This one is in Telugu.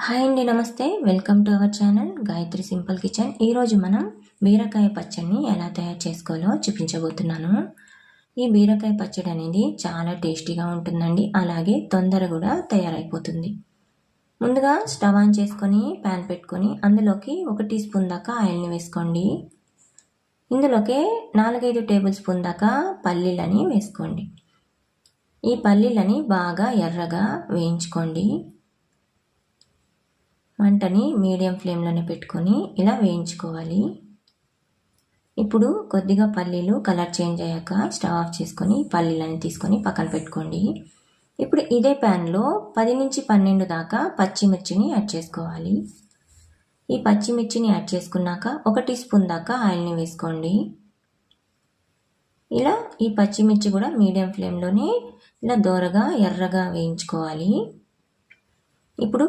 హాయ్ అండి, నమస్తే. Welcome to our channel Gayatri simple kitchen. ఈరోజు మనం బీరకాయ పచ్చడిని ఎలా తయారు చేసుకోవాలో చూపించబోతున్నాను. ఈ బీరకాయ పచ్చడి అనేది చాలా టేస్టీగా ఉంటుందండి, అలాగే తొందరగా కూడా తయారైపోతుంది. ముందుగా స్టవ్ ఆన్ చేసుకొని ప్యాన్ పెట్టుకొని అందులోకి 1 టీ స్పూన్ దాకా ఆయిల్ని వేసుకోండి. ఇందులోకి 4-5 టేబుల్ స్పూన్ దాకా పల్లీలని వేసుకోండి. ఈ పల్లీలని బాగా ఎర్రగా వేయించుకోండి. మంటని మీడియం ఫ్లేమ్లోనే పెట్టుకొని ఇలా వేయించుకోవాలి. ఇప్పుడు కొద్దిగా పల్లీలు కలర్ చేంజ్ అయ్యాక స్టవ్ ఆఫ్ చేసుకొని పల్లీలను తీసుకొని పక్కన పెట్టుకోండి. ఇప్పుడు ఇదే ప్యాన్లో 10-12 దాకా పచ్చిమిర్చిని యాడ్ చేసుకోవాలి. ఈ పచ్చిమిర్చిని యాడ్ చేసుకున్నాక 1 టీ స్పూన్ దాకా ఆయిల్ని వేసుకోండి. ఇలా ఈ పచ్చిమిర్చి కూడా మీడియం ఫ్లేమ్లోనే ఇలా దోరగా ఎర్రగా వేయించుకోవాలి. ఇప్పుడు